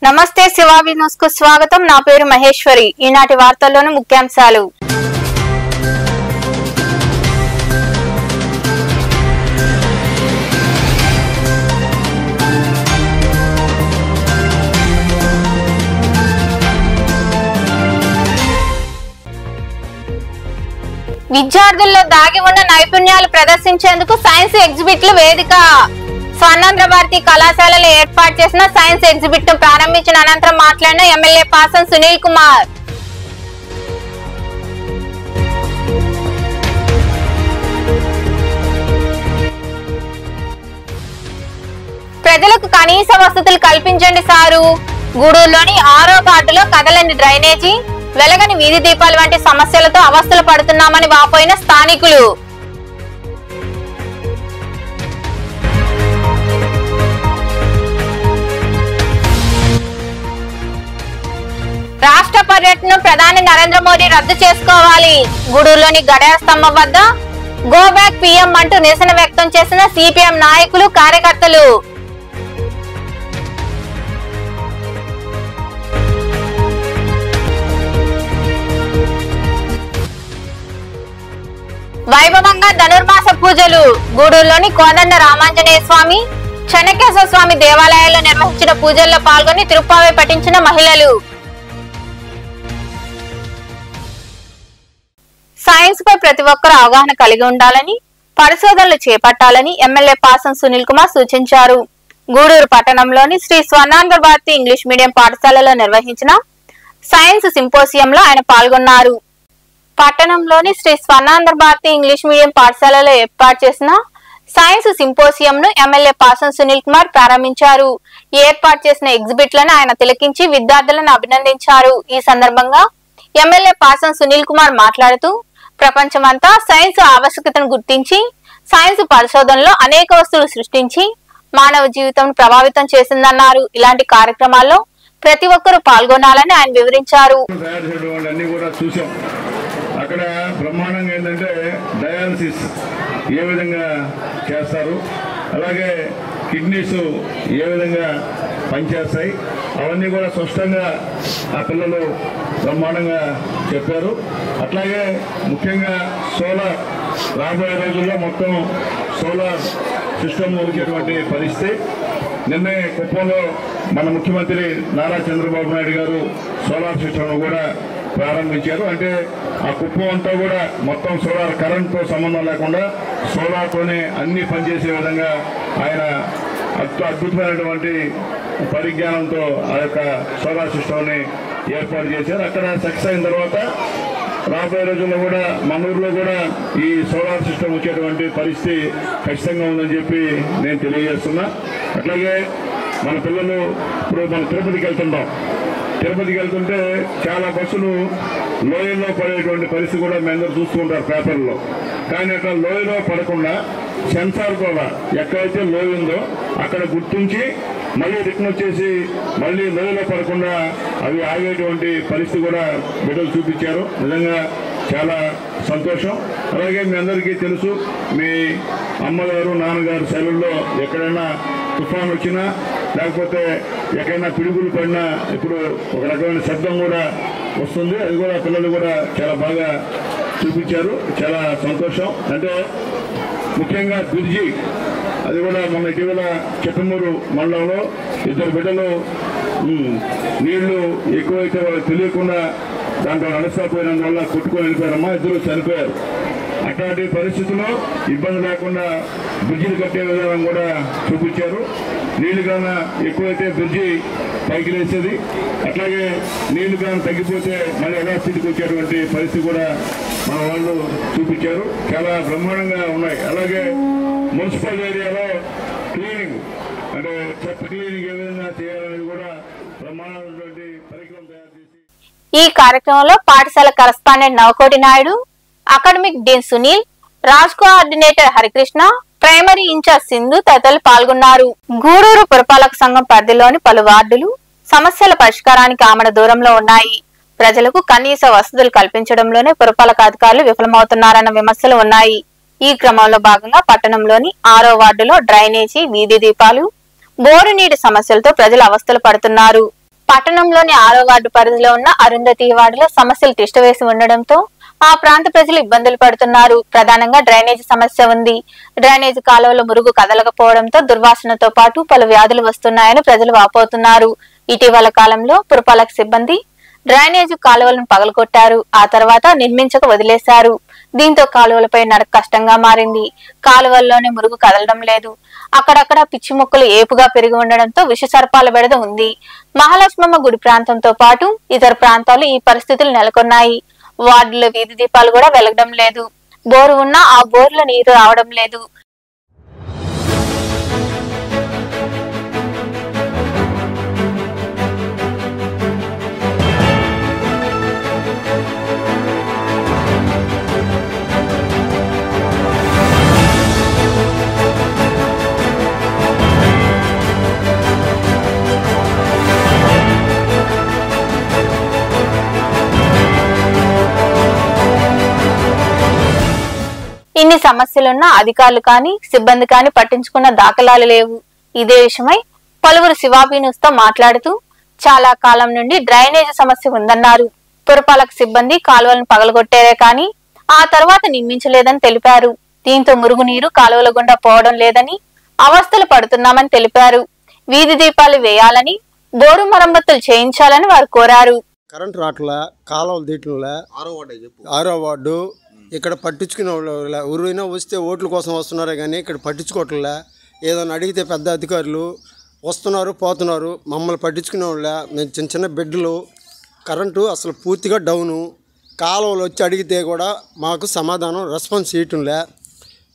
నమస్తే శివావి న్యూస్ కు స్వాగతం. నా పేరు మహేశ్వరి. ఈనాటి వార్తల్లోని ముఖ్యాంశాలు. విద్యార్థుల్లో దాగి ఉన్న నైపుణ్యాలు ప్రదర్శించేందుకు సైన్స్ ఎగ్జిబిట్లు వేదిక. స్వర్ణాంధ్ర భారతి కళాశాలలో ఏర్పాటు చేసిన సైన్స్ ఎగ్జిబిట్ ను ప్రారంభించిన అనంతరం మాట్లాడిన ఎమ్మెల్యే పాసం సునీల్ కుమార్. ప్రజలకు కనీస వసతులు కల్పించండి సారు. గూడూరులోని 6వ వార్డులో కదలని డ్రైనేజీ, వెలగని వీధి దీపాలు వంటి సమస్యలతో అవస్థలు పడుతున్నామని వాపోయిన స్థానికులు. రాష్ట్ర పర్యటనను ప్రధాని నరేంద్ర మోడీ రద్దు చేసుకోవాలి. గూడూరులోని గడియార స్తంభం వద్ద గో బ్యాక్ పీఎం అంటూ నిరసన వ్యక్తం చేసిన సిపిఎం నాయకులు, కార్యకర్తలు. వైభవంగా ధనుర్మాస పూజలు. గూడూరులోని కోదండ రామాంజనేయ స్వామి, చెన్నకేశ్వర స్వామి దేవాలయాల్లో నిర్వహించిన పూజల్లో పాల్గొని తిరుప్పావై పఠించిన మహిళలు. సైన్స్ పై ప్రతి ఒక్కరూ అవగాహన కలిగి ఉండాలని, పరిశోధనలు చేపట్టాలని ఎమ్మెల్యే పాసం సునీల్ కుమార్ సూచించారు. గూడూరు పట్టణంలోని శ్రీ స్వర్ణాంధ్ర భారతి ఇంగ్లీష్ మీడియం పాఠశాలలో నిర్వహించిన సైన్స్ సింపోసియంలో ఆయన పాల్గొన్నారు. పట్టణంలోని శ్రీ స్వర్ణాంధ్ర భారతి ఇంగ్లీష్ మీడియం పాఠశాలలో ఏర్పాటు చేసిన సైన్స్ సింపోసియం ను ఎమ్మెల్యే పాసం సునీల్ కుమార్ ప్రారంభించారు. ఏర్పాటు చేసిన ఎగ్జిబిట్లను ఆయన తిలకించి విద్యార్థులను అభినందించారు. ఈ సందర్భంగా ఎమ్మెల్యే పాసం సునీల్ కుమార్ మాట్లాడుతూ, ప్రపంచమంతా సైన్స్ ఆవశ్యకతను గుర్తించి సైన్స్ పరిశోధనలో అనేక వస్తువులు సృష్టించి మానవ జీవితం ప్రభావితం చేసిందన్నారు. ఇలాంటి కార్యక్రమాల్లో ప్రతి ఒక్కరూ పాల్గొనాలని ఆయన వివరించారు. అక్కడ బ్రహ్మాండంగా ఏంటంటే డయాలసిస్ ఏ విధంగా చేస్తారు, అలాగే కిడ్నీస్ ఏ విధంగా పనిచేస్తాయి, అవన్నీ కూడా స్పష్టంగా ఆ పిల్లలు బ్రహ్మాండంగా చెప్పారు. అట్లాగే ముఖ్యంగా సోలార్ రాబోయే రోజుల్లో మొత్తం సోలార్ సిస్టమ్ వచ్చేటువంటి పరిస్థితి. నిన్నే కుప్పంలో మన ముఖ్యమంత్రి నారా చంద్రబాబు నాయుడు గారు సోలార్ సిస్టమ్ కూడా ప్రారంభించారు. అంటే ఆ కుప్పం అంతా కూడా మొత్తం సోలార్ కరెంట్తో సంబంధం లేకుండా సోలార్తోనే అన్ని పనిచేసే విధంగా ఆయన అద్భుతమైనటువంటి పరిజ్ఞానంతో ఆ యొక్క సోలార్ సిస్టమ్ని ఏర్పాటు చేశారు. అక్కడ సక్సెస్ అయిన తర్వాత రాబోయే రోజుల్లో కూడా మన ఊర్లో కూడా ఈ సోలార్ సిస్టమ్ వచ్చేటువంటి పరిస్థితి ఖచ్చితంగా ఉందని చెప్పి నేను తెలియజేస్తున్నా. అట్లాగే మన పిల్లలు ఇప్పుడు మనం తిరుపతికి వెళ్తుంటే చాలా బస్సులు లోయల్లో పడేటువంటి పరిస్థితి కూడా మీ అందరూ చూస్తుంటారు పేపర్లో. కానీ అట్లా లోయలో పడకుండా సెన్సార్ కూడా ఎక్కడైతే లోయ ఉందో అక్కడ గుర్తించి మళ్ళీ రిటర్న్ వచ్చేసి మళ్ళీ లోయలో పడకుండా అవి ఆగేటువంటి పరిస్థితి కూడా బిడ్డలు చూపించారు. నిజంగా చాలా సంతోషం. అలాగే మీ అందరికీ తెలుసు, మీ అమ్మగారు నాన్నగారు సెలవుల్లో ఎక్కడైనా తుఫాన్ వచ్చినా లేకపోతే ఎక్కడైనా పిడుగులు పడినా ఇప్పుడు ఒక రకమైన శబ్దం కూడా వస్తుంది. అది కూడా పిల్లలు కూడా చాలా బాగా చూపించారు. చాలా సంతోషం. అంటే ముఖ్యంగా బ్రిడ్జి, అది కూడా మన ఇటీవల చిట్టమూరు మండలంలో 2 బిడ్డలు నీళ్లు ఎక్కువైతే వాళ్ళకి తెలియకుండా దాంట్లో నడుస్తాపోయినందువల్ల కొట్టుకొని వెళ్ళిపోయారమ్మా, 2 చనిపోయారు. అట్లాంటి పరిస్థితుల్లో ఇబ్బంది లేకుండా బ్రిడ్జిలు కట్టే విధానం కూడా చూపించారు. నీళ్లు కన్నా ఎక్కువైతే బ్రిడ్జి పైకి లేచేది, అట్లాగే నీళ్లు కానీ తగ్గిపోతే మళ్ళీ యథాస్థితికి వచ్చేటువంటి పరిస్థితి కూడా మన వాళ్ళు చూపించారు. చాలా బ్రహ్మాండంగా ఉన్నాయి. అలాగే మున్సిపల్ ఏరియాలో క్లీనింగ్, అంటే చెత్త క్లీనింగ్ ఏ విధంగా చేయాలనేది కూడా బ్రహ్మాండమైనటువంటి పరికరం తయారు చేసి. ఈ కార్యక్రమంలో పాఠశాల correspondent Navakoti Naidu, academic dean Sunil, Raj coordinator Harikrishna, primary incharge Sindhu తదితరులు పాల్గొన్నారు. గూడూరు పురపాలక సంఘం పరిధిలోని పలు వార్డులు సమస్యల పరిష్కారానికి ఆమడ దూరంలో ఉన్నాయి. ప్రజలకు కనీస వసతులు కల్పించడంలోనే పురపాలక అధికారులు విఫలమవుతున్నారన్న విమర్శలు ఉన్నాయి. ఈ క్రమంలో భాగంగా పట్టణంలోని 6వ వార్డులో డ్రైనేజీ, వీధి దీపాలు, బోరు నీటి సమస్యలతో ప్రజలు అవస్థలు పడుతున్నారు. పట్టణంలోని 6వ వార్డు పరిధిలో ఉన్న అరుంధతి వార్డులో సమస్యలు తిష్టవేసి ఉండడంతో ఆ ప్రాంత ప్రజలు ఇబ్బందులు పడుతున్నారు. ప్రధానంగా డ్రైనేజీ సమస్య ఉంది. డ్రైనేజీ కాలువలో మురుగు కదలకపోవడంతో దుర్వాసనతో పాటు పలు వ్యాధులు వస్తున్నాయని ప్రజలు వాపోతున్నారు. ఇటీవల కాలంలో పురపాలక సిబ్బంది డ్రైనేజీ కాలువలను పగలగొట్టారు. ఆ తర్వాత నిర్మించక వదిలేశారు. దీంతో కాలువలపై నడక కష్టంగా మారింది. కాలువల్లోనే మురుగు కదలడం లేదు. అక్కడక్కడ పిచ్చి మొక్కలు ఏపుగా పెరిగి ఉండడంతో విషసర్పాల బెడద ఉంది. మహాలక్ష్మమ్మ గుడి ప్రాంతంతో పాటు ఇతర ప్రాంతాలు ఈ పరిస్థితులు నెలకొన్నాయి. వార్డులో వీధి దీపాలు కూడా వెలగడం లేదు. బోరు ఉన్నా ఆ బోర్లో నీరు రావడం లేదు. ఇన్ని సమస్యలున్నా అధికారులు కానీ సిబ్బంది కానీ పట్టించుకున్న దాఖలాలు లేవు. ఇదే విషయమై పలువురు శివాబీ న్యూస్ తో మాట్లాడుతూ చాలా కాలం నుండి డ్రైనేజీ సమస్య ఉందన్నారు. పురపాలక సిబ్బంది కాలువలను పగలగొట్టారే కానీ ఆ తర్వాత నిర్మించలేదని తెలిపారు. దీంతో మురుగునీరు కాలువల గుండా పోవడం లేదని అవస్థలు పడుతున్నామని తెలిపారు. వీధి దీపాలు వేయాలని బోరు మరమ్మతులు చేయించాలని వారు కోరారు. కరెంట్ రాట్ల కాలువలు దీట్ల 6వ వార్డు ఇక్కడ పట్టించుకునే వాళ్ళు ఎవరైనా వస్తే ఓట్ల కోసం వస్తున్నారే కానీ ఇక్కడ పట్టించుకోవట్లే. ఏదైనా అడిగితే పెద్ద అధికారులు వస్తున్నారు పోతున్నారు, మమ్మల్ని పట్టించుకునే వాళ్ళ. మేము చిన్న చిన్న బెడ్లు, కరెంటు అసలు పూర్తిగా డౌను. కాలువలు వచ్చి అడిగితే కూడా మాకు సమాధానం రెస్పాన్స్ చేయటంలే.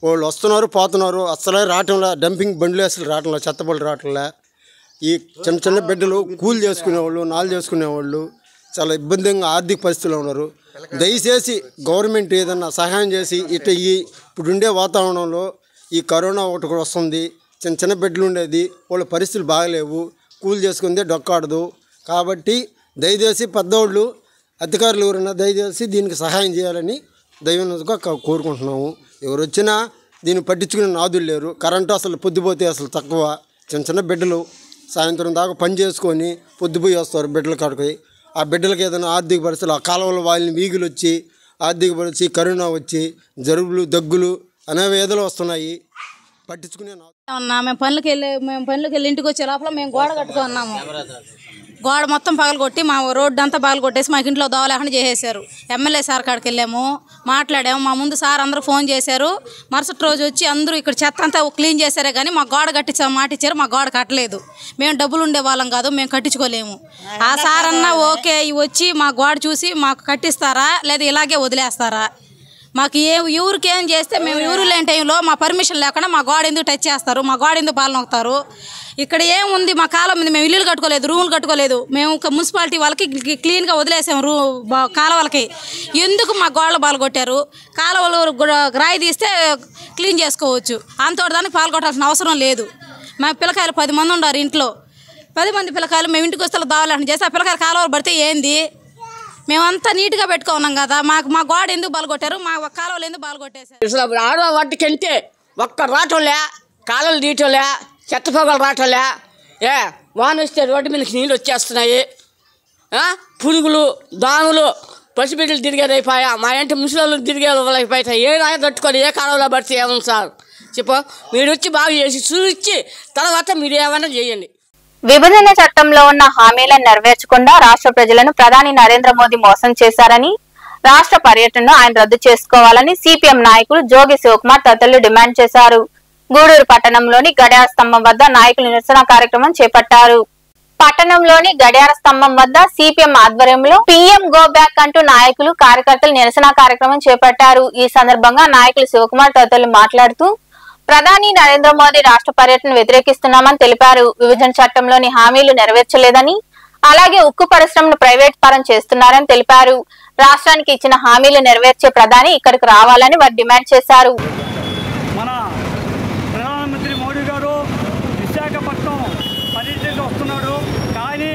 వాళ్ళు వస్తున్నారు పోతున్నారు, అసలే రావటంలే. డంపింగ్ బండ్లు అసలు రావట్లే, చెత్తబళ్ళు రావట్లే. ఈ చిన్న చిన్న బిడ్డలు కూలి చేసుకునేవాళ్ళు, నాలు చేసుకునేవాళ్ళు చాలా ఇబ్బందిగా ఆర్థిక పరిస్థితుల్లో ఉన్నారు. దయచేసి గవర్నమెంట్ ఏదన్నా సహాయం చేసి ఇట్లా ఇప్పుడుండే వాతావరణంలో ఈ కరోనా ఒకటి కూడా వస్తుంది. చిన్న చిన్న బిడ్డలు ఉండేది, వాళ్ళ పరిస్థితులు బాగలేవు, కూలి చేసుకుందే డొక్కాడదు. కాబట్టి దయచేసి పెద్దవాళ్ళు అధికారులు ఎవరైనా దయచేసి దీనికి సహాయం చేయాలని దైవంగా కోరుకుంటున్నాము. ఎవరు వచ్చినా దీన్ని పట్టించుకునే నాదులు లేరు. కరెంటు అసలు పొద్దుపోతే అసలు తక్కువ. చిన్న చిన్న బిడ్డలు సాయంత్రం దాకా పని చేసుకొని పొద్దుపోయి వస్తారు బిడ్డల కాడికి. ఆ బిడ్డలకి ఏదైనా ఆర్థిక పరిస్థితులు, ఆ కాలంలో వాళ్ళని వీగులు వచ్చి ఆర్థిక పరిస్థితి, కరోనా వచ్చి జరువులు దగ్గులు అనేవి ఏదోలు వస్తున్నాయి. పట్టించుకునే మేము పనులకి వెళ్ళి ఇంటికి వచ్చే లోపల మేము గోడ కట్టుకున్నాము. గోడ మొత్తం పగలగొట్టి మా రోడ్డు అంతా పగలగొట్టేసి మాకు ఇంట్లో దోవలేకుండా చేసేసారు. ఎమ్మెల్యే సార్ కాడికి వెళ్ళాము, మాట్లాడాము. మా ముందు సార్ అందరూ ఫోన్ చేశారు. మరుసటి రోజు వచ్చి అందరూ ఇక్కడ చెత్త అంతా క్లీన్ చేశారే కానీ మా గోడ కట్టించాము, మాట ఇచ్చారు. మా గోడ కట్టలేదు. మేము డబ్బులు ఉండే వాళ్ళం కాదు, మేము కట్టించుకోలేము. ఆ సార్ అన్నా ఓకే వచ్చి మా గోడ చూసి మాకు కట్టిస్తారా లేదా ఇలాగే వదిలేస్తారా? మాకు ఊరికేం చేస్తే మేము ఊరు లేని టైంలో మా పర్మిషన్ లేకుండా మా గోడ ఎందుకు టచ్ చేస్తారు, మా గోడ ఎందుకు పాలు నొక్కుతారు? ఇక్కడ ఏముంది, మా కాలం ఉంది. మేము ఇల్లులు కట్టుకోలేదు, రూములు కట్టుకోలేదు. మేము మున్సిపాలిటీ వాళ్ళకి క్లీన్గా వదిలేసాము కాలువలకి. ఎందుకు మా గోడలు పాల్గొట్టారు? కాలువలు రాయి తీస్తే క్లీన్ చేసుకోవచ్చు, అంతటి దానికి పాల్గొట్టాల్సిన అవసరం లేదు. మా పిల్లకాయలు 10 మంది ఉన్నారు ఇంట్లో. 10 మంది పిల్లకాయలు మేము ఇంటికి వస్తే దావాలని చేస్తే ఆ పిల్లకాయలు కాలువలు పడితే ఏంది? మేమంతా నీట్గా పెట్టుకున్నాం కదా, మా గోడ ఎందుకు బాల్గొట్టారు, మా కాలువలు ఎందుకు బాల్గొట్టేశారు? ఆడో వాటికి వెళ్తే ఒక్క రావటంలే, కాలువలు తీయటంలే, చెత్త పొగలు రావటంలే. వాన వస్తే రోడ్డు మీదకి నీళ్ళు వచ్చేస్తున్నాయి. పురుగులు, దోమలు, పసిబిడ్డలు తిరిగేది అయిపోయా. మా ఇంటి ముసలి తిరిగేది ఏ నాయ తట్టుకొని ఏ కాలువలో పడితే ఏమన్నా సార్ చెప్పు. మీరు వచ్చి బాగు చేసి చూసి తర్వాత మీరు ఏమైనా చేయండి. విభజన చట్టంలో ఉన్న హామీలను నెరవేర్చకుండా రాష్ట్ర ప్రజలను ప్రధాని నరేంద్ర మోదీ మోసం చేశారని, రాష్ట్ర పర్యటనను ఆయన రద్దు చేసుకోవాలని సిపిఎం నాయకులు జోగి శివకుమార్ తదితరులు డిమాండ్ చేశారు. గూడూరు పట్టణంలోని గడియార స్తంభం వద్ద నాయకులు నిరసన కార్యక్రమం చేపట్టారు. పట్టణంలోని గడియార స్తంభం వద్ద సిపిఎం ఆధ్వర్యంలో పీఎం గో బ్యాక్ అంటూ నాయకులు కార్యకర్తలు నిరసన కార్యక్రమం చేపట్టారు. ఈ సందర్భంగా నాయకులు శివకుమార్ తదితరులు మాట్లాడుతూ ప్రధాని నరేంద్ర మోదీ రాష్ట్ర పర్యటన వ్యతిరేకిస్తున్నామని తెలిపారు. విభజన చట్టంలోని హామీలు నెరవేర్చలేదని, అలాగే ఉక్కు పరిశ్రమను ప్రైవేట్ పరం చేస్తున్నారని తెలిపారు. రాష్ట్రానికి ఇచ్చిన హామీలు నెరవేర్చే ప్రధాని ఇక్కడికి రావాలని వారు డిమాండ్ చేశారు. మన ప్రధానమంత్రి మోడీ గారు విశాఖపట్నం పర్యటనకు వస్తున్నాడు, కానీ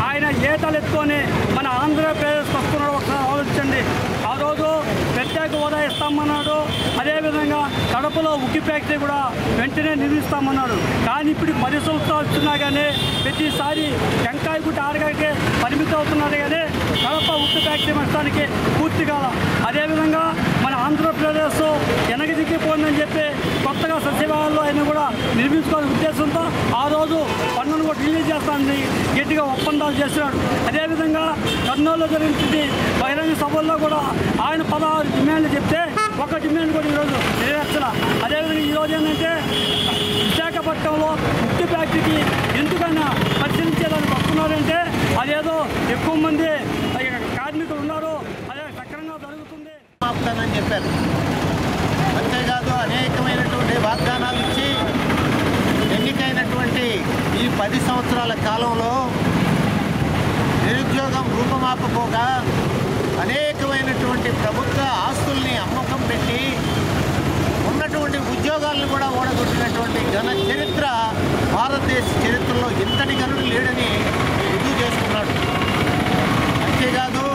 ఆయన ఏ తలెత్తుకొని మన ఆంధ్రప్రదేశ్కి వస్తున్నాడు ఒకసారి ఆలోచించండి. ఆ ఈరోజు ప్రత్యేక హోదా ఇస్తామన్నాడు. అదేవిధంగా కడపలో ఉక్కి ఫ్యాక్టరీ కూడా వెంటనే నిర్మిస్తామన్నాడు. కానీ ఇప్పుడు 10 సంవత్సరాలు వస్తున్నా కానీ ప్రతిసారి టెంకాయ గుట్టి ఆడగాకే పరిమితం అవుతున్నారు కానీ కడప ఉక్కి ఫ్యాక్టరీ నష్టానికి పూర్తి కాల. అదేవిధంగా మన ఆంధ్రప్రదేశ్ వెనకదిక్కిపోయిందని చెప్పి కొత్తగా సచివాలయాల్లో అయినా కూడా నిర్మించుకోవాలనే ఉద్దేశంతో ఆ రోజు పన్నును కూడా రిలీజ్ చేస్తానని గట్టిగా ఒప్పందాలు చేస్తున్నాడు. అదేవిధంగా కర్నూలులో జరిగింది బహిరంగ సభల్లో కూడా ఆయన 16 డిమాండ్లు చెప్తే ఒక డిమాండ్ కూడా ఈరోజు నెరవేర్చాల. అదేవిధంగా ఈరోజు ఏంటంటే విశాఖపట్నంలో ఉక్కు ఫ్యాక్టరీకి ఎందుకైనా పరిశీలించేదానికి వస్తున్నారంటే అదేదో ఎక్కువ మంది కార్మికులు ఉన్నారు, అదే సక్రమంగా జరుగుతుంది ఆపుతానని చెప్పారు. అంతేకాదు అనేకమైనటువంటి వాగ్దానాలు ఇచ్చి ఎన్నికైనటువంటి ఈ 10 సంవత్సరాల కాలంలో నిరుద్యోగం రూపమాపపోగా అనేకమైనటువంటి ప్రభుత్వ ఆస్తుల్ని అమ్మకం పెట్టి ఉన్నటువంటి ఉద్యోగాలను కూడా ఓడగొట్టినటువంటి ఘన చరిత్ర భారతదేశ చరిత్రలో ఇంతటి గనుడు లేడని రుజువు చేసుకున్నాడు. అంతేకాదు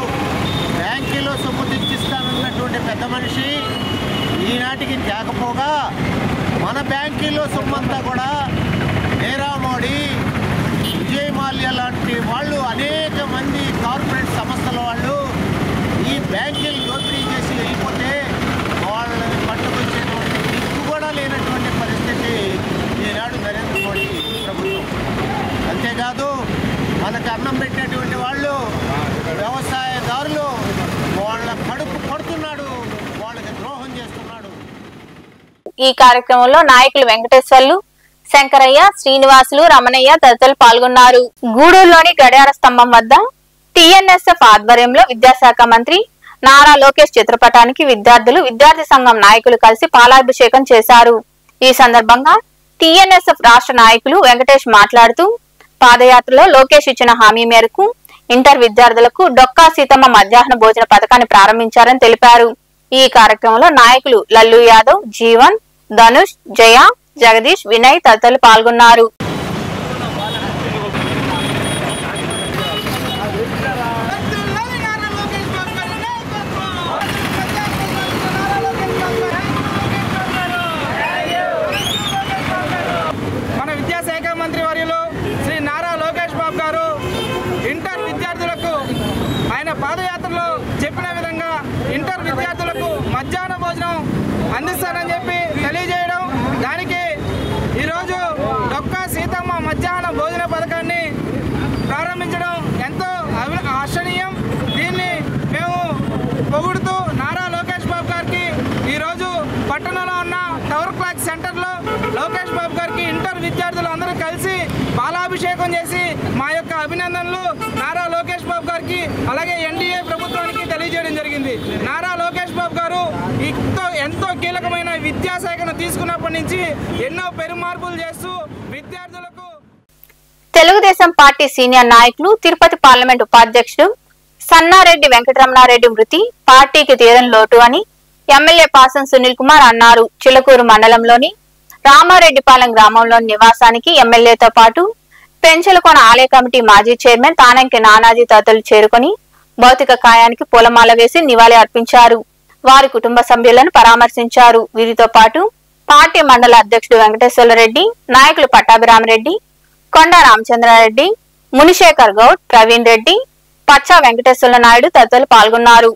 బ్యాంకీలో సొమ్ము తెచ్చిస్తానన్నటువంటి పెద్ద మనిషి ఈనాటికి తేకపోగా మన బ్యాంకీలో సొమ్మంతా కూడా నీరవ్ మోడీ, విజయ్ మాల్యా లాంటి వాళ్ళు అనేక మంది కార్పొరేట్ సంస్థల వాళ్ళు ఈ బ్యాంకులు దోపిడీ చేసి వెళ్ళిపోతే వాళ్ళని పట్టుకొచ్చేటువంటి దిక్కు కూడా లేనటువంటి పరిస్థితి ఈనాడు నరేంద్ర మోడీ ప్రభుత్వం. అంతేకాదు మనకు అన్నం పెట్టినటువంటి వాళ్ళు వ్యవసాయదారులు వాళ్ళ కడుపు కొడుతున్నాడు, వాళ్ళకి ద్రోహం చేస్తున్నాడు. ఈ కార్యక్రమంలో నాయకులు వెంకటేశ్వర్లు, శంకరయ్య, శ్రీనివాసులు, రమణయ్య తదితరులు పాల్గొన్నారు. గూడూరులోని గడియార స్తంభం వద్ద టీఎన్ఎస్ఎఫ్ ఆధ్వర్యంలో విద్యాశాఖ మంత్రి నారా లోకేష్ చిత్రపటానికి విద్యార్థులు, విద్యార్థి సంఘం నాయకులు కలిసి పాలాభిషేకం చేశారు. ఈ సందర్భంగా టీఎన్ఎస్ఎఫ్ రాష్ట్ర నాయకులు వెంకటేష్ మాట్లాడుతూ పాదయాత్రలో లోకేష్ ఇచ్చిన హామీ మేరకు ఇంటర్ విద్యార్థులకు డొక్కా సీతమ్మ మధ్యాహ్న భోజన పథకాన్ని ప్రారంభించారని తెలిపారు. ఈ కార్యక్రమంలో నాయకులు లల్లు యాదవ్, జీవన్, ధనుష్, జయ, జగదీష్, వినయ్ తదితరులు పాల్గొన్నారు. మన విద్యాశాఖ మంత్రి వర్యులు శ్రీ నారా లోకేష్ బాబు గారు ఇంటర్ విద్యార్థులకు ఆయన పాదయాత్రలో చెప్పిన విధంగా ఇంటర్ విద్యార్థులకు మధ్యాహ్న భోజనం అందిస్తానని చెప్పి తెలియజేయడం, దానికి ఈరోజు డొక్కా సీతమ్మ మధ్యాహ్న భోజన పథకాన్ని ప్రారంభించడం ఎంతో హర్షణీయం. దీన్ని మేము పొగుడుతూ నారా లోకేష్ బాబు గారికి ఈరోజు పట్టణంలో ఉన్న టవర్ క్లాక్ సెంటర్లో లోకేష్ బాబు గారికి ఇంటర్ విద్యార్థులు అందరూ కలిసి పాలాభిషేకం చేసి మా యొక్క అభినందనలు నారా లోకేష్ బాబు గారికి అలాగే ఎన్డీఏ ప్రభుత్వానికి తెలియజేయడం జరిగింది. నారా లోకేష్ బాబు గారు ఎంతో కీలకమైన విద్యాశాఖను తీసుకున్నప్పటి నుంచి ఎన్నో పెరుమార్పులు చేస్తూ విద్యార్థులకు. తెలుగుదేశం పార్టీ సీనియర్ నాయకులు, తిరుపతి పార్లమెంట్ ఉపాధ్యక్షుడు సన్నారెడ్డి వెంకటరమణారెడ్డి మృతి పార్టీకి తీరని లోటు అని ఎమ్మెల్యే పాసం సునీల్ కుమార్ అన్నారు. చిలకూరు మండలంలోని రామారెడ్డిపాలెం గ్రామంలోని నివాసానికి ఎమ్మెల్యేతో పాటు పెంచలకొన ఆలయ కమిటీ మాజీ చైర్మన్ తానంకి నానాజీ తదితరులు చేరుకుని భౌతిక కాయానికి పూలమాల వేసి నివాళి అర్పించారు. వారి కుటుంబ సభ్యులను పరామర్శించారు. వీరితో పాటు పార్టీ మండల అధ్యక్షుడు వెంకటేశ్వరరెడ్డి, నాయకులు పట్టాభిరామరెడ్డి, కొండ రామచంద్రారెడ్డి, మునిశేఖర్ గౌడ్, ప్రవీణ్ రెడ్డి, పచ్చా వెంకటేశ్వర నాయుడు తదితరులు పాల్గొన్నారు.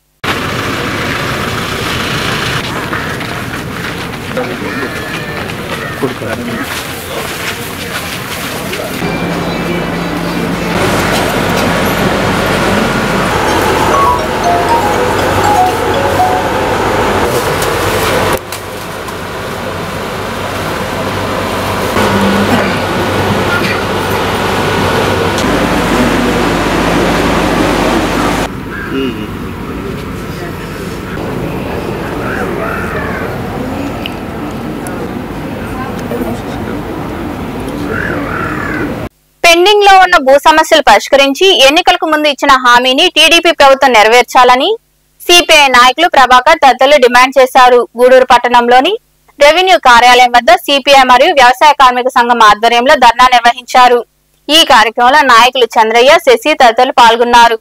పెండింగ్ లో ఉన్న భూ సమస్యలు పరిష్కరించి ఎన్నికలకు ముందు ఇచ్చిన హామీని టీడీపీ ప్రభుత్వం నెరవేర్చాలని సిపిఐ నాయకులు ప్రభాకర్ తదితరులు డిమాండ్ చేశారు. గూడూరు పట్టణంలోని రెవెన్యూ కార్యాలయం వద్ద సిపిఐ మరియు వ్యవసాయ కార్మిక సంఘం ఆధ్వర్యంలో ధర్నా నిర్వహించారు. ఈ కార్యక్రమంలో నాయకులు చంద్రయ్య, శశి తదితరులు పాల్గొన్నారు.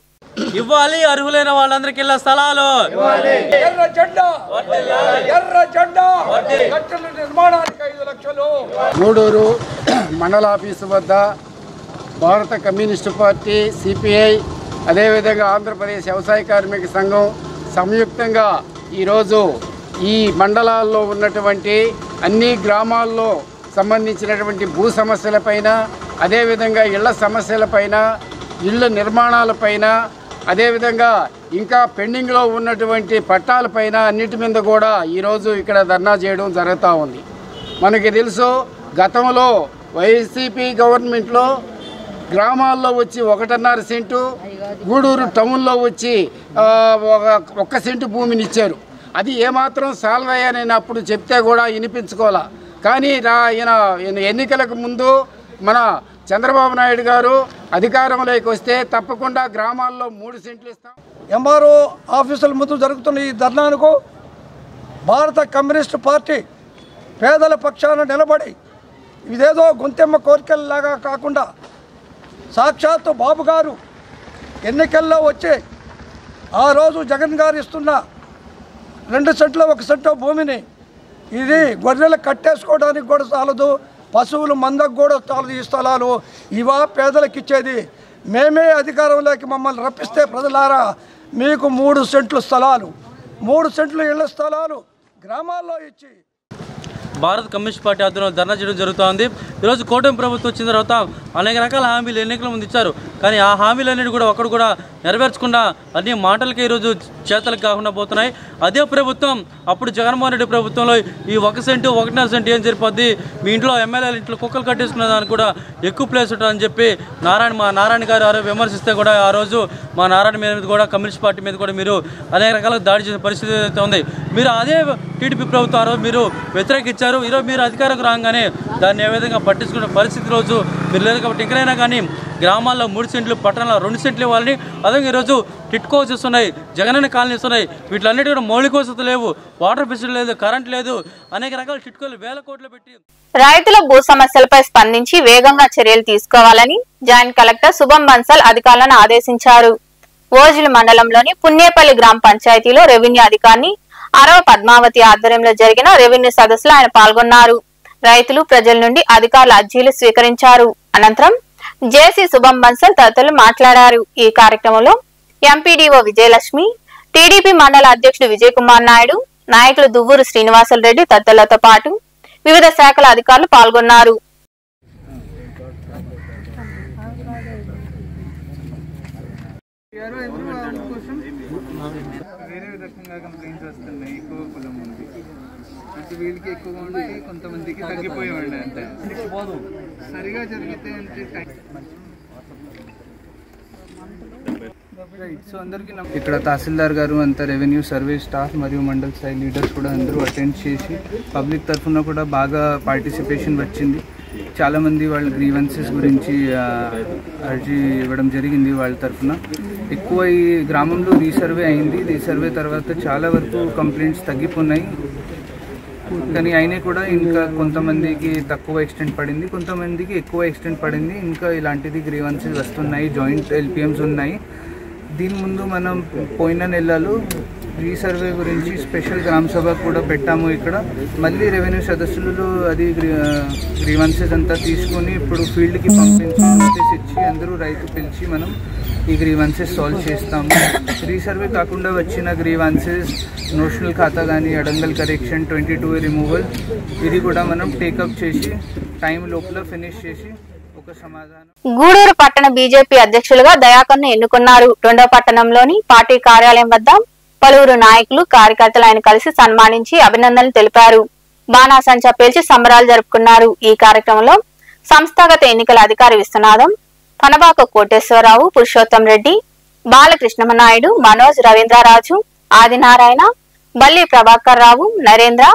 ఇవ్వాలి, అర్హులైన వాళ్ళందరికీ ఇళ్ల స్థలాలు. గూడూరు మండల ఆఫీసు వద్ద భారత కమ్యూనిస్టు పార్టీ, సిపిఐ, అదేవిధంగా ఆంధ్రప్రదేశ్ వ్యవసాయ కార్మిక సంఘం సంయుక్తంగా ఈరోజు ఈ మండలాల్లో ఉన్నటువంటి అన్ని గ్రామాల్లో సంబంధించినటువంటి భూ సమస్యలపైన, అదేవిధంగా ఇళ్ల సమస్యలపైన, ఇళ్ల నిర్మాణాలపైన, అదేవిధంగా ఇంకా పెండింగ్లో ఉన్నటువంటి పట్టాలపైన అన్నిటి మీద కూడా ఈరోజు ఇక్కడ ధర్నా చేయడం జరుగుతూ ఉంది. మనకి తెలుసు, గతంలో వైసీపీ గవర్నమెంట్లో గ్రామాల్లో వచ్చి 1.5 సెంటు, గూడూరు టౌన్లో వచ్చి 1 సెంటు భూమిని ఇచ్చారు. అది ఏమాత్రం సాల్వ్ అయ్యానని అప్పుడు చెప్తే కూడా వినిపించుకోవాలా. కానీ ఈయన ఎన్నికలకు ముందు మన చంద్రబాబు నాయుడు గారు అధికారంలోకి వస్తే తప్పకుండా గ్రామాల్లో 3 సెంట్లు ఇస్తాం. ఎంఆర్ఓ ఆఫీసుల ముందు జరుగుతున్న ఈ ధర్నాకు భారత కమ్యూనిస్టు పార్టీ పేదల పక్షాన నిలబడి, ఇదేదో గొంతెమ్మ కోరికల్లాగా కాకుండా సాక్షాత్తు బాబు గారు ఎన్నికల్లో వచ్చి ఆ రోజు జగన్ గారు ఇస్తున్న 2 సెంట్లు 1 సెంటు భూమిని ఇది గొర్రెలు కట్టేసుకోవడానికి కూడా చాలదు, పశువులు మందకు కూడా చాలదు. ఈ స్థలాలు ఇవా పేదలకు ఇచ్చేది. మేమే అధికారంలోకి మమ్మల్ని రప్పిస్తే ప్రజలారా మీకు 3 సెంట్లు స్థలాలు, 3 సెంట్లు ఇళ్ల స్థలాలు గ్రామాల్లో ఇచ్చి భారత కమ్యూనిస్ట్ పార్టీ ఆధ్వర్యంలో ధర్నా చేయడం జరుగుతోంది. ఈరోజు కూటమి ప్రభుత్వం వచ్చిన తర్వాత అనేక రకాల హామీలు ఎన్నికల ముందు ఇచ్చారు. కానీ ఆ హామీలన్నిటి కూడా ఒక్కడు కూడా నెరవేర్చకుండా అన్ని మాటలకి ఈరోజు చేతలకు కాకుండా పోతున్నాయి. అదే ప్రభుత్వం అప్పుడు జగన్మోహన్ రెడ్డి ప్రభుత్వంలో ఈ 1 సెంటు 1.5 సెంటు ఏం సరిపోద్ది, మీ ఇంట్లో ఎమ్మెల్యేల ఇంట్లో కుక్కలు కట్టేసుకునే దానికి కూడా ఎక్కువ ప్లేస్ ఉంటుందని చెప్పి మా నారాయణ గారు విమర్శిస్తే కూడా ఆ రోజు మా నారాయణ మీద కూడా కమ్యూనిస్ట్ పార్టీ మీద కూడా మీరు అనేక రకాల దాడి చేసిన పరిస్థితి అయితే ఉంది. మీరు అదే టీడీపీ ప్రభుత్వం ఆ రోజు మీరు వ్యతిరేకించారు. ఈరోజు మీరు అధికారకు రాగానే దాన్ని ఏ విధంగా పట్టించుకునే పరిస్థితి రోజు మీరు లేదు. కాబట్టి ఎక్కడైనా కానీ గ్రామాల్లో 3 సెంట్లు, పట్టణాల్లో 2 సెంట్లు ఇవ్వాలని, అదే ఈరోజు టిట్ హౌసెస్ ఉన్నాయి, జగనన్న కాలనీస్ ఉన్నాయి, వీటిలన్నిటి కూడా మౌలిక వసతులు లేవు, వాటర్ ఫెసిలిటీ లేదు, కరెంట్ లేదు, అనేక రకాల టిట్కోలు వేల కోట్లు పెట్టి రైతుల భూ సమస్యలపై స్పందించి వేగంగా చర్యలు తీసుకోవాలని జాయింట్ కలెక్టర్ శుభం బన్సల్ అధికారులను ఆదేశించారు. ఓజిలి మండలంలోని పున్నేపల్లి గ్రామ పంచాయతీలో రెవెన్యూ అధికారిని అరవ పద్మావతి ఆధ్వర్యంలో జరిగిన రెవెన్యూ సదస్సులో ఆయన పాల్గొన్నారు. రైతులు, ప్రజల నుండి అధికారుల అర్జీలు స్వీకరించారు. అనంతరం జేసీ శుభం బన్సల్ తదితరులు మాట్లాడారు. ఈ కార్యక్రమంలో ఎంపీడీఓ విజయలక్ష్మి, టీడీపీ మండల అధ్యక్షుడు విజయ్ కుమార్ నాయుడు, నాయకులు దువ్వూరు శ్రీనివాసులు రెడ్డి తదితరులతో పాటు వివిధ శాఖల అధికారులు పాల్గొన్నారు. వీళ్ళకి ఎక్కువగా ఉండి కొంతమందికి తగ్గిపోయామండి. అంటే సరిగా జరిగితే అంటే సో అందరికీ ఇక్కడ తహసీల్దార్ గారు అంతా, రెవెన్యూ సర్వే స్టాఫ్ మరియు మండల్ స్థాయి లీడర్స్ కూడా అందరూ అటెండ్ చేసి పబ్లిక్ తరఫున కూడా బాగా పార్టిసిపేషన్ వచ్చింది. చాలామంది వాళ్ళ గ్రీవెన్సెస్ గురించి అర్జీ ఇవ్వడం జరిగింది. వాళ్ళ తరఫున ఎక్కువ ఈ గ్రామంలో రీసర్వే అయింది. రీసర్వే తర్వాత చాలా వరకు కంప్లైంట్స్ తగ్గిపోయినాయి. కానీ అయినా కూడా ఇంకా కొంతమందికి తక్కువ ఎక్స్టెంట్ పడింది, కొంతమందికి ఎక్కువ ఎక్స్టెంట్ పడింది. ఇంకా ఇలాంటిది గ్రీవెన్సెస్ వస్తున్నాయి, జాయింట్ ఎల్పిఎంస్ ఉన్నాయి. దీని ముందు మనం పోయిన నెలలో రీసర్వే గురించి స్పెషల్ గ్రామ సభ కూడా పెట్టాము. ఇక్కడ మళ్ళీ రెవెన్యూ సదస్సులలో అది గ్రీవెన్సెస్ అంతా తీసుకొని ఇప్పుడు ఫీల్డ్కి పంపించి నోటీస్ ఇచ్చి అందరూ రైతు పిలిచి మనం ఈ గ్రీవెన్సెస్ సాల్వ్ చేస్తాము. రీసర్వే కాకుండా వచ్చిన గ్రీవెన్సెస్, నోషనల్ ఖాతా కానీ, అడంగల్ కరెక్షన్, 22 రిమూవల్, ఇది కూడా మనం టేకప్ చేసి టైం లోపల ఫినిష్ చేసి ఒక సమాధానం. గూడూరు పట్టణ బీజేపీ అధ్యక్షులుగా దయాకర్ను ఎన్నుకున్నారు. రెండో పట్టణంలోని పార్టీ కార్యాలయం వద్ద పలువురు నాయకులు, కార్యకర్తలు ఆయన కలిసి సన్మానించి అభినందనలు తెలిపారు. బాణాసంచా పేల్చి సంబరాలు జరుపుకున్నారు. ఈ కార్యక్రమంలో సంస్థాగత ఎన్నికల అధికారి విశ్వనాథం, పనబాక కోటేశ్వరరావు, పురుషోత్తం రెడ్డి, బాలకృష్ణమనాయుడు, మనోజ్, రవీంద్రరాజు, ఆదినారాయణ, బల్లి ప్రభాకర్ రావు, నరేంద్ర,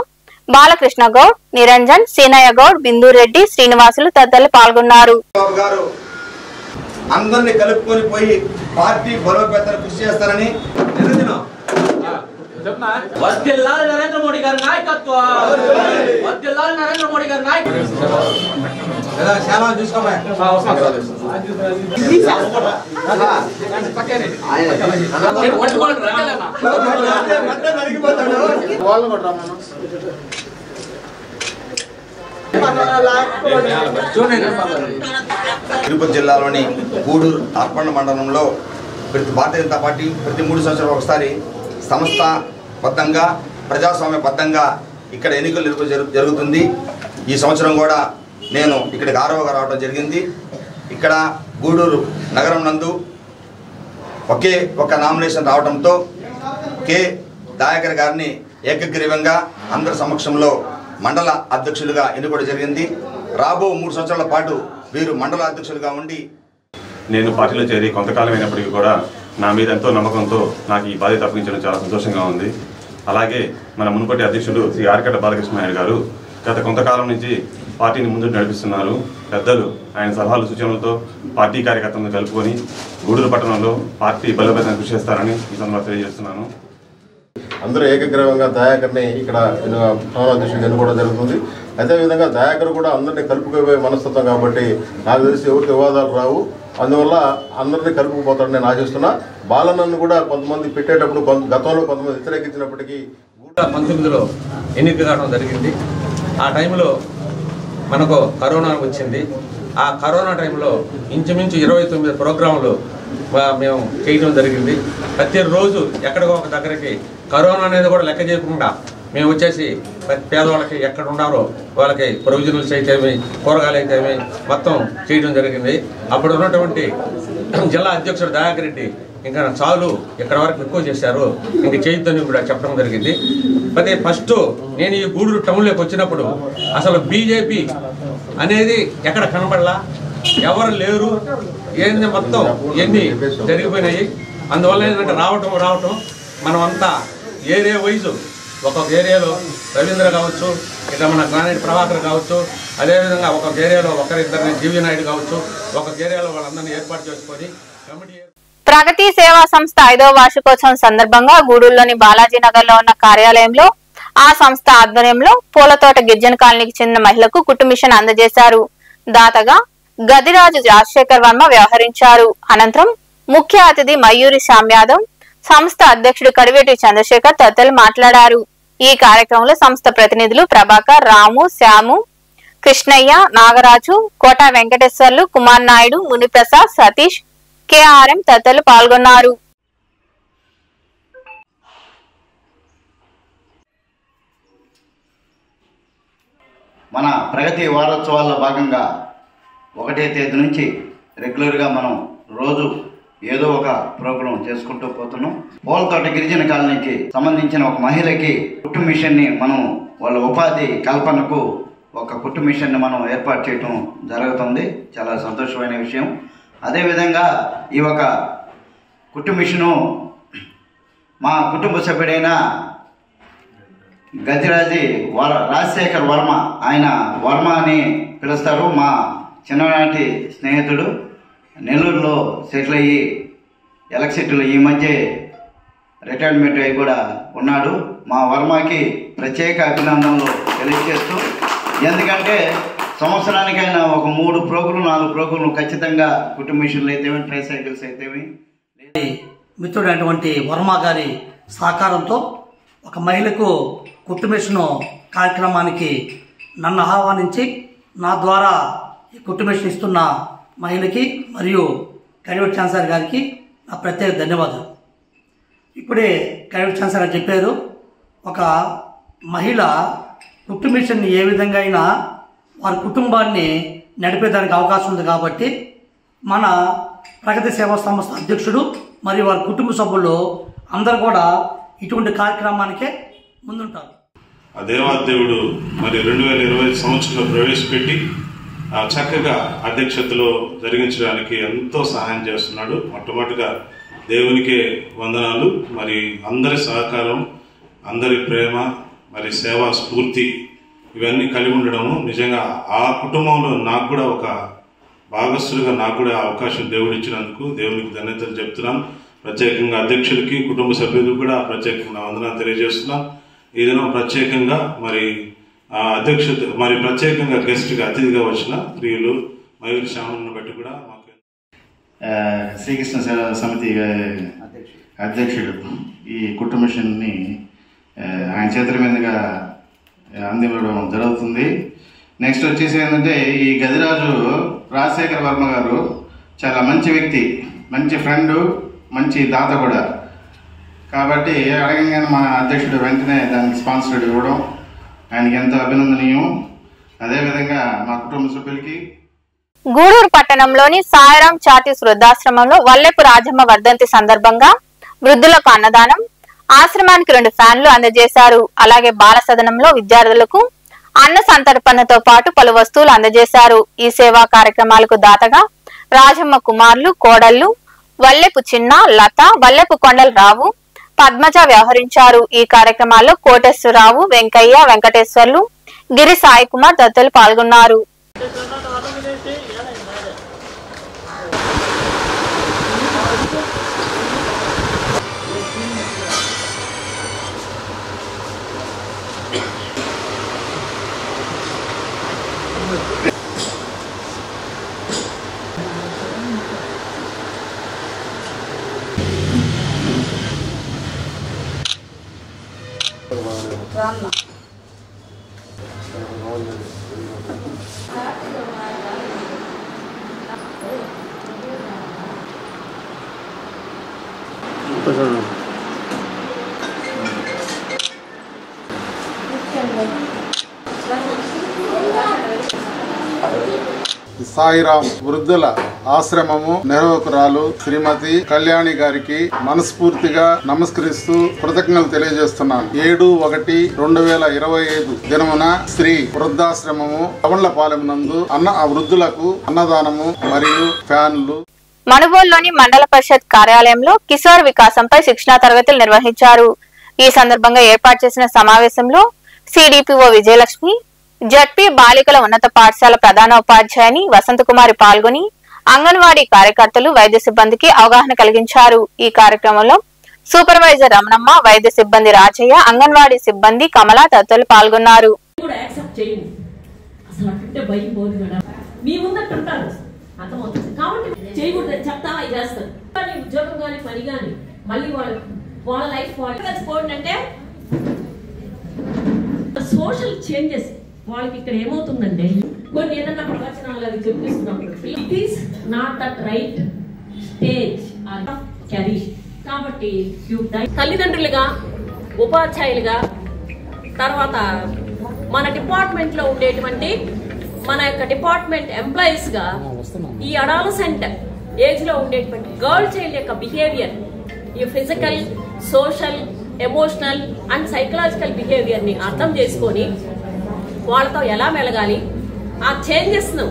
బాలకృష్ణ గౌడ్, నిరంజన్, సీనయ్య గౌడ్, బిందూరెడ్డి, శ్రీనివాసులు తదితరులు పాల్గొన్నారు. అందరినీ కలుపుకొని పోయి పార్టీ బలోపేతానికి కృషి చేస్తారని వర్ధిల్లాలి నరేంద్ర మోడీ గారి నాయకత్వం, వర్ధిల్లాలి నరేంద్ర మోడీ గారి నాయకత్వం. తిరుపతి జిల్లాలోని గూడూరు అర్పణ మండలంలో భారతీయ జనతా పార్టీ ప్రతి 3 సంవత్సరాలు ఒకసారి సంస్థాబద్ధంగా ప్రజాస్వామ్యబద్ధంగా ఇక్కడ ఎన్నికలు జరుగుతుంది. ఈ సంవత్సరం కూడా నేను ఇక్కడికి 6వగా రావడం జరిగింది. ఇక్కడ గూడూరు నగరం నందు ఒకే ఒక నామినేషన్ రావడంతో కె దయాకర్ గారిని ఏకగ్రీవంగా అందరి సమక్షంలో మండల అధ్యక్షులుగా ఎన్నుకోవడం జరిగింది. రాబో 3 సంవత్సరాల పాటు వీరు మండల అధ్యక్షులుగా ఉండి నేను పార్టీలో చేరి కొంతకాలం అయినప్పటికీ కూడా నా మీద ఎంతో నమ్మకంతో నాకు ఈ బాధ్యత అప్పగించడం చాలా సంతోషంగా ఉంది. అలాగే మన మునుపటి అధ్యక్షుడు శ్రీ ఆర్కట బాలకృష్ణ నాయుడు గారు గత కొంతకాలం నుంచి పార్టీని ముందుకు నడిపిస్తున్నారు. పెద్దలు ఆయన సలహాలు సూచనలతో పార్టీ కార్యకర్తలను కలుపుకొని గూడూరు పట్టణంలో పార్టీ బలోపేతం కృషి చేస్తారని ఈ సందర్భంగా తెలియజేస్తున్నాను. అందరూ ఏకగ్రీవంగా దయాకర్ని ఇక్కడ అధ్యక్షుడిగా ఎన్నుకోవడం జరుగుతుంది. అదేవిధంగా దయాకర్ కూడా అందరినీ కలుపుకోబోయే మనస్తత్వం కాబట్టి నాకు తెలిసి ఎవరికి వివాదాలు రావు. అందువల్ల అందరినీ కలుపుకుపోతాడని నేను ఆశిస్తున్నా. బాలన్నను కూడా కొంతమంది పెట్టేటప్పుడు గతంలో కొంతమంది వ్యతిరేకించినప్పటికీ 19లో ఎన్నిక కావడం జరిగింది. ఆ టైంలో మనకు కరోనా వచ్చింది. ఆ కరోనా టైంలో ఇంచుమించు 29 ప్రోగ్రాంలు మేము చేయడం జరిగింది. ప్రతిరోజు ఎక్కడికో ఒక దగ్గరికి కరోనా అనేది కూడా లెక్క చేయకుండా మేము వచ్చేసి పేదవాళ్ళకి ఎక్కడ ఉన్నారో వాళ్ళకి ప్రొవిజనల్స్ అయితేమి కూరగాయలు అయితేమి మొత్తం చేయడం జరిగింది. అప్పుడు ఉన్నటువంటి జిల్లా అధ్యక్షుడు దయాకర్ రెడ్డి ఇంకా చాలు ఇక్కడ వరకు ఎక్కువ చేశారు ఇంక చేయొద్దని కూడా చెప్పడం జరిగింది. అయితే ఫస్ట్ నేను ఈ గూడూరు టౌన్లోకి వచ్చినప్పుడు అసలు బీజేపీ అనేది ఎక్కడ కనబడలా, ఎవరు లేరు, ఏంది మొత్తం ఎన్ని జరిగిపోయినాయి. అందువల్ల ఏంటంటే రావటం మనం అంతా ఏరియా వైజు ఒక్కొక్క ఏరియాలో రవీంద్ర కావచ్చు, ఇట్లా మన గ్రానైట్ ప్రభాకర్ కావచ్చు, అదేవిధంగా ఒక్కొక్క ఏరియాలో ఒకరిద్దరిని జీవి నాయుడు కావచ్చు, ఒక్కొక్క ఏరియాలో వాళ్ళందరినీ ఏర్పాటు చేసుకొని కమిటీ. ప్రగతి సేవా సంస్థ 5వ వార్షికోత్సవం సందర్భంగా గూడూరులోని బాలాజీ నగర్ లో ఉన్న కార్యాలయంలో ఆ సంస్థ ఆధ్వర్యంలో పూలతోట గిరిజన కాలనీకి చెందిన మహిళకు కుట్టు మిషన్ అందజేశారు. దాతగా గదిరాజు రాజశేఖర్ వర్మ వ్యవహరించారు. అనంతరం ముఖ్య అతిథి మయూరి శ్యామ్ యాదవ్, సంస్థ అధ్యక్షుడు కడివేటి చంద్రశేఖర్ తదితరులు మాట్లాడారు. ఈ కార్యక్రమంలో సంస్థ ప్రతినిధులు ప్రభాకర్, రాము, శ్యాము, కృష్ణయ్య, నాగరాజు, కోట వెంకటేశ్వర్లు, కుమార్ నాయుడు, మునిప్రసాద్, సతీష్, కేఆర్ఎం తదితరులు పాల్గొన్నారు. మన ప్రగతి వారోత్సవాల్లో భాగంగా 1వ తేదీ నుంచి రెగ్యులర్గా మనం రోజు ఏదో ఒక ప్రోగ్రాం చేసుకుంటూ పోతున్నాం. పూలతోట గిరిజన కాలనీకి సంబంధించిన ఒక మహిళకి కుట్టు మిషన్ని మనం వాళ్ళ ఉపాధి కల్పనకు ఒక కుట్టు మిషన్ని మనం ఏర్పాటు చేయటం జరుగుతుంది. చాలా సంతోషమైన విషయం. అదేవిధంగా ఈ ఒక కుట్టు మిషను మా కుటుంబ సభ్యుడైన గదిరాజి రాజశేఖర్ వర్మ, ఆయన వర్మ అని పిలుస్తారు. మా చిన్ననాటి స్నేహితుడు, నెల్లూరులో సెటిల్ అయ్యి ఎలక్ట్రిసిటీలో ఈ మధ్య రిటైర్మెంట్ అయ్యి కూడా ఉన్నాడు. మా వర్మకి ప్రత్యేక అభినందనలు తెలియజేస్తూ, ఎందుకంటే సంవత్సరానికైనా ఒక 3 ప్రోగ్రాం 4 ప్రోగ్రాంలు ఖచ్చితంగా కుటుంబ మిషన్లు అయితేమి, ట్రై సైకిల్స్ అయితేమి. మిత్రుడైనటువంటి వర్మ గారి సహకారంతో ఒక మహిళకు కుట్టు మిషన్ కార్యక్రమానికి నన్ను ఆహ్వానించి నా ద్వారా ఈ కుట్టు మిషన్ ఇస్తున్న మహిళకి మరియు కడివేటి ఛాన్సలర్ గారికి నా ప్రత్యేక ధన్యవాదాలు. ఇప్పుడే కడివేటి ఛాన్సలర్ గారు చెప్పారు, ఒక మహిళ కుట్టు మిషన్ని ఏ విధంగా అయినా వారి కుటుంబాన్ని నడిపేదానికి అవకాశం ఉంది. కాబట్టి మన ప్రగతి సేవా సంస్థ అధ్యక్షుడు మరియు వారి కుటుంబ సభ్యులు అందరూ కూడా ఇటువంటి కార్యక్రమానికే ముందుంటారు. ఆ దేవాదేవుడు మరి 2020 సంవత్సరంలో ప్రవేశపెట్టి చక్కగా అధ్యక్షతలో జరిగించడానికి ఎంతో సహాయం చేస్తున్నాడు. మొట్టమొదటిగా దేవునికే వందనాలు. మరి అందరి సహకారం, అందరి ప్రేమ, మరి సేవా స్ఫూర్తి ఇవన్నీ కలిగి ఉండడము నిజంగా ఆ కుటుంబంలో నాకు కూడా ఒక భాగస్థులుగా నాకు కూడా అవకాశం దేవుడు ఇచ్చినందుకు దేవునికి ధన్యతలు చెప్తున్నాను. ప్రత్యేకంగా అధ్యక్షులకి కుటుంబ సభ్యులకు కూడా ప్రత్యేకంగా వందనాలు తెలియజేస్తున్నాం. ఈ దినం ప్రత్యేకంగా మరి అధ్యక్షత మరి ప్రత్యేకంగా గెస్ట్గా అతిథిగా వచ్చిన ప్రియులు మయూరి శ్యామలను బట్టి కూడా మాకు శ్రీకృష్ణ సేవా సమితి అధ్యక్షుడు ఈ కుట్టు మిషన్ని ఆయన చేతుల మీదుగా అందివ్వడం జరుగుతుంది. నెక్స్ట్ వచ్చేసి ఏంటంటే ఈ గదిరాజు రాజశేఖర వర్మ గారు చాలా మంచి వ్యక్తి, మంచి ఫ్రెండు, మంచి దాత కూడా. కాబట్టి అడగంగానే మా అధ్యక్షుడు వెంటనే దానికి స్పాన్సర్డ్ ఇవ్వడం ఆయనకి ఎంతో అభినందనీయం. అదేవిధంగా మా కుటుంబ సభ్యులకి గూడూరు పట్టణంలోని సాయిరాం చాతీస్ వృద్ధాశ్రమంలో వల్లెపు రాజమ్మ వర్ధంతి సందర్భంగా వృద్ధులకు అన్నదానం, ఆశ్రమానికి 2 ఫ్యాన్లు అందజేశారు. అలాగే బాల సదనంలో విద్యార్థులకు అన్న సంతర్పణతో పాటు పలు వస్తువులు అందజేశారు. ఈ సేవా కార్యక్రమాలకు దాతగా రాజమ్మ కుమారులు, కోడళ్లు వల్లెపు చిన్న, లత, వల్లెపు కొండల రావు, పద్మజ వ్యవహరించారు. ఈ కార్యక్రమాల్లో కోటేశ్వరరావు, వెంకయ్య, వెంకటేశ్వర్లు, గిరి సాయి కుమార్ తదితరులు పాల్గొన్నారు. సాయిరాం వృద్ధుల ఆశ్రమము నిర్వాహకురాలు శ్రీమతి కళ్యాణి గారికి మనస్ఫూర్తిగా నమస్కరిస్తూ కృతజ్ఞతలు తెలియజేస్తున్నాను. 7/1/2025 దినమున శ్రీ వృద్ధాశ్రమము కవళ్లపాలెం నందు వృద్ధులకు అన్నదానము మరియు ఫ్యాన్లు. మనుబోలులోని మండల పరిషత్ కార్యాలయంలో కిశోర్ వికాసంపై శిక్షణా తరగతులు నిర్వహించారు. ఈ సందర్భంగా ఏర్పాటు చేసిన సమావేశంలో సిడిపిఓ విజయలక్ష్మి, జడ్పీ బాలికల ఉన్నత పాఠశాల ప్రధాన ఉపాధ్యాయుని వసంతకుమారి పాల్గొని అంగన్వాడీ కార్యకర్తలు, వైద్య సిబ్బందికి అవగాహన కలిగించారు. ఈ కార్యక్రమంలో సూపర్వైజర్ రమణమ్మ, వైద్య సిబ్బంది రాజయ్య, అంగన్వాడీ సిబ్బంది కమల తదితరులు పాల్గొన్నారు. సోషల్ చేంజెస్ వాళ్ళకి ఇక్కడ ఏమవుతుందంటే కొన్ని ఏదన్నా ప్రవచనాలు అవి చెప్పిస్తున్నప్పుడు it is not that right stage carry. కాబట్టి తల్లిదండ్రులుగా, ఉపాధ్యాయులుగా, తర్వాత మన డిపార్ట్మెంట్ లో ఉండేటువంటి మన యొక్క డిపార్ట్మెంట్ ఎంప్లాయీస్ గా ఈ అడాలసెంట్ ఏజ్ లో ఉండేటువంటి గర్ల్ చైల్డ్ యొక్క బిహేవియర్, ఈ physical, social, emotional and psychological behaviour ని అర్థం చేసుకొని వాళ్ళతో ఎలా మెలగాలి, ఆ చేంజెస్ ను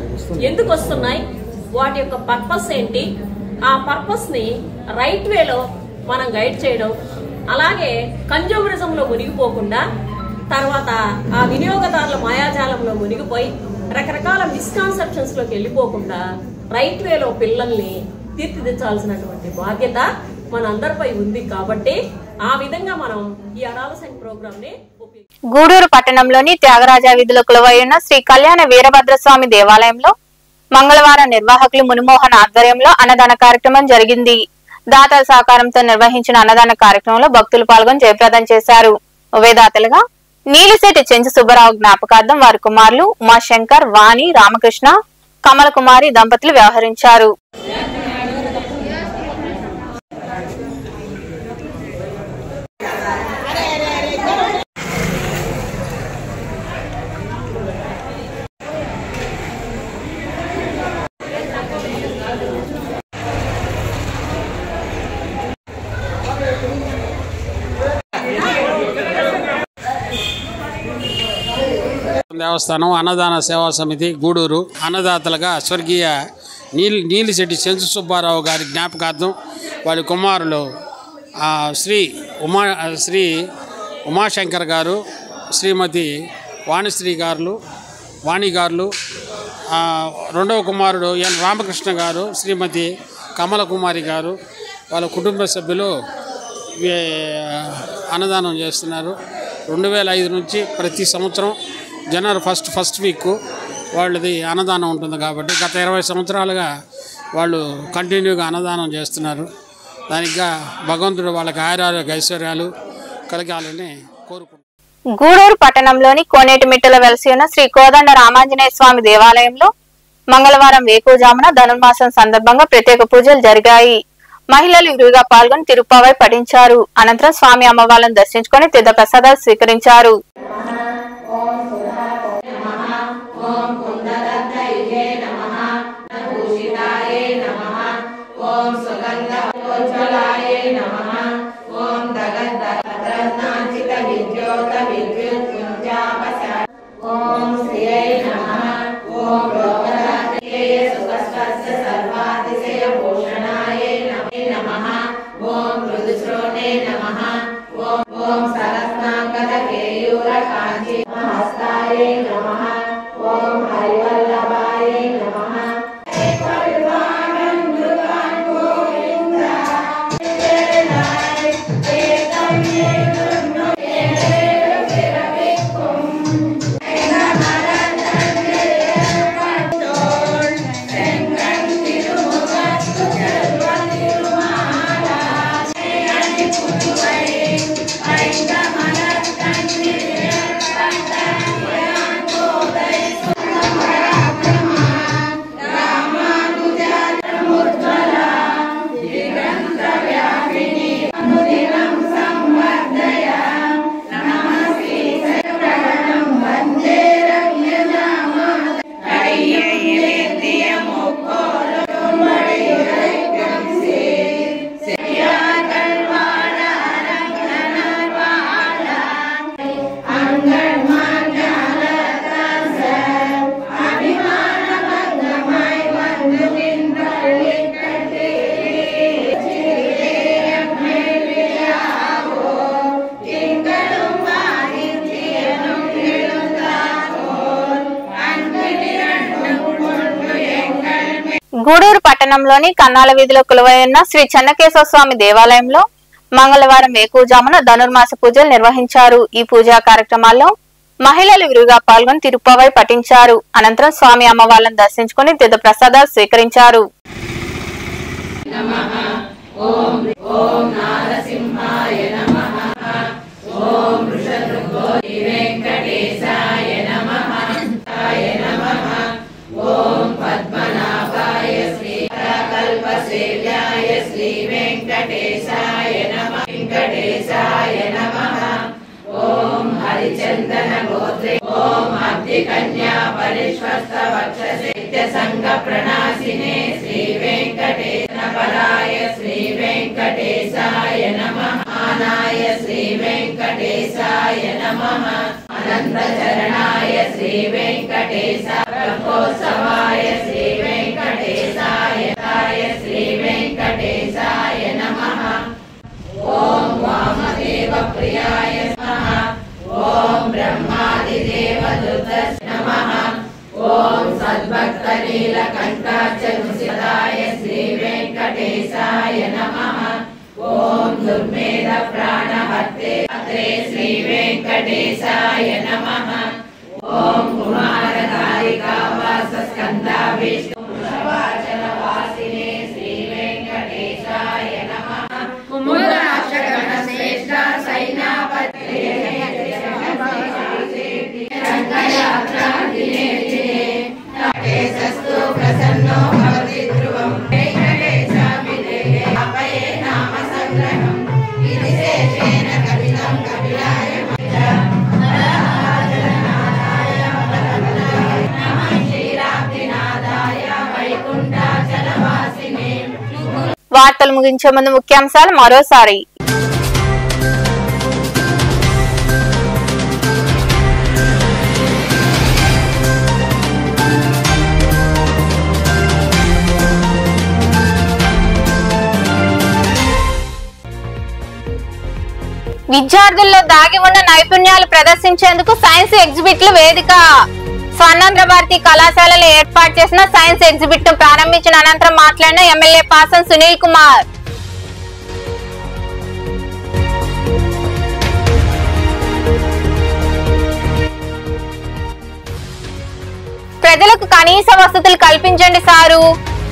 ఎందుకు వస్తున్నాయి, వాటి యొక్క పర్పస్ ఏంటి, ఆ పర్పస్ ని రైట్ వేలో మనం గైడ్ చేయడం, అలాగే కన్జ్యూమరిజం లో మునిగిపోకుండా తర్వాత ఆ వినియోగదారుల మాయాజాలంలో మునిగిపోయి రకరకాల మిస్కాన్సెప్షన్స్ లోకి వెళ్ళిపోకుండా రైట్ వేలో పిల్లల్ని తీర్చిదిద్దాల్సినటువంటి బాధ్యత మనందరిపై ఉంది. కాబట్టి ఆ విధంగా మనం ఈ అడాలసెంట్ ప్రోగ్రామ్ ని గూడూరు పట్టణంలోని త్యాగరాజ వీధిలో కొలువై ఉన్న శ్రీ కళ్యాణ వీరభద్రస్వామి దేవాలయంలో మంగళవారం నిర్వాహకులు మునిమోహన్ ఆధ్వర్యంలో అన్నదాన కార్యక్రమం జరిగింది. దాతల సహకారంతో నిర్వహించిన అన్నదాన కార్యక్రమంలో భక్తులు పాల్గొని జయప్రదం చేశారు. ఉభయదాతలుగా నీలిశెట్టి చెంచు సుబ్బారావు జ్ఞాపకార్థం వారి కుమారులు ఉమాశంకర్, వాణి, రామకృష్ణ, కమల కుమారి దంపతులు వ్యవహరించారు. దేవస్థానం అన్నదాన సేవా సమితి గూడూరు అన్నదాతలుగా స్వర్గీయ నీలిశెట్టి చెంచు సుబ్బారావు గారి జ్ఞాపకార్థం వారి కుమారులు శ్రీ ఉమాశంకర్ గారు, శ్రీమతి వాణి గారు రెండవ కుమారుడు ఎన్ రామకృష్ణ గారు, శ్రీమతి కమల కుమారి గారు, వాళ్ళ కుటుంబ సభ్యులు అన్నదానం చేస్తున్నారు. 2005 నుంచి ప్రతి సంవత్సరం జనవరి ఫస్ట్ వీక్ వాళ్ళది అన్నదానం ఉంటుంది కాబట్టి గత 20 సంవత్సరాలుగా వాళ్ళు కంటిన్యూగా అన్నదానం చేస్తున్నారు. దానిగా భగవంతుడు వాళ్ళకి ఆయురారోగ్య ఐశ్వర్యాలు కలగాలని కోరుకుంటున్నారు. గూడూరు పట్టణంలోని కోనేటిమిట్టలో వెలసి ఉన్న శ్రీ కోదండ రామాంజనేయ స్వామి దేవాలయంలో మంగళవారం వేకువజామున ధనుర్మాసం సందర్భంగా ప్రత్యేక పూజలు జరిగాయి. మహిళలు విరివిగా పాల్గొని తిరుప్పావై పఠించారు. అనంతరం స్వామి అమ్మవార్లను దర్శించుకుని తీర్థ ప్రసాదాలు స్వీకరించారు. గూడూరు పట్టణంలోని కన్నాల వీధిలో కొలువై ఉన్న శ్రీ చెన్నకేశవ స్వామి దేవాలయంలో మంగళవారం వేకువజామున ధనుర్మాస పూజలు నిర్వహించారు. ఈ పూజా కార్యక్రమాల్లో మహిళలు విరివిగా పాల్గొని తిరుప్పావై పఠించారు. అనంతరం స్వామి అమ్మవార్లను దర్శించుకుని తీర్థ ప్రసాదాలు స్వీకరించారు. हरिचंदन गोत्रे ओम अब्धि कन्या परिश्वस्त वक्षसे संग प्रणासिने श्री वेंकटेश पराय श्री वेंकटेशाय नमः आनाय श्री वेंकटेशाय नमः अनंत चरणाय श्री वेंकटेशाय रथोत्सवाय श्री वेंकटेशाय श्री वेंकटेशाय नमः ओम वामदेव प्रियाय नमः ओम ब्रह्मादिदेव दुर्दश नमः ओम सद्भक्त नीलकंठाचलुसिताय श्री वेंकटेशाय नमः ओम दुर्मेध प्राणहते श्री वेंकटेशाय नमः ओम कुमारधारिका वास स्कंदा विष्णु वृषभाचल वासिने श्री वेंकटेशाय नमः कुमुदराक्षगण श्रेष्ठ सैन्यापति रंगयात्रा दिने दिने केशस्तु प्रसन्नो भवति ध्रुवं वेंकटेशाभिधेये अपये नाम संग्रहम् इति शेषेण कपिलं कपिलाय नरनारायणाय वरदनाय नमः श्रीराब्धिनाथाय वैकुण्ठाचलवासिने. వార్తలు ముగించే ముందు ముఖ్యాంశాలు మరోసారి. విద్యార్థుల్లో దాగి ఉన్న నైపుణ్యాలు ప్రదర్శించేందుకు సైన్స్ ఎగ్జిబిట్లు వేదిక. స్వర్ణాంధ్ర భారతి కళాశాలలో ఏర్పాటు చేసిన సైన్స్ ఎగ్జిబిట్ ను ప్రారంభించిన అనంతరం మాట్లాడిన ఎమ్మెల్యే పాసం సునీల్ కుమార్. ప్రజలకు కనీస వసతులు కల్పించండి సారు.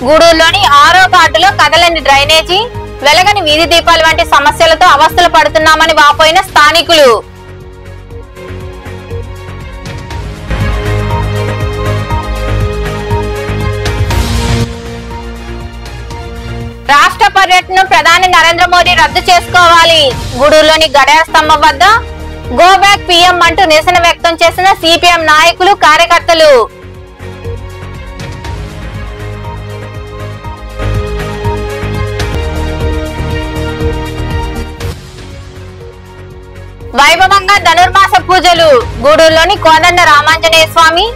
గూడూరులోని 6వ వార్డులో కదలని డ్రైనేజీ, వెలగని వీధి దీపాలు వంటి సమస్యలతో అవస్థలు పడుతున్నామని వాపోయిన స్థానికులు. రాష్ట్ర పర్యటనను ప్రధాని నరేంద్ర మోదీ రద్దు చేసుకోవాలి. గూడూరులోని గడియార స్తంభం వద్ద గో బ్యాక్ పీఎం అంటూ నిరసన వ్యక్తం చేసిన సిపిఎం నాయకులు, కార్యకర్తలు. వైభవంగా ధనుర్మాస పూజలు. గూడూరులోని కోదండ రామాంజనేయ స్వామి,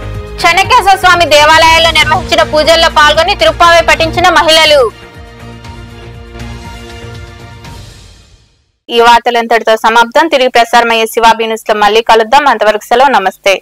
చెన్నకేశ్వర స్వామి దేవాలయాల్లో నిర్వహించిన పూజల్లో పాల్గొని తిరుప్పావై పఠించిన మహిళలు. ఈ వార్తలు ఇంతటితో సమాప్తం. తిరిగి ప్రసారమయ్యే శివాబీ న్యూస్ లో మళ్ళీ కలుద్దాం. అంతవరకు సెలవు. నమస్తే.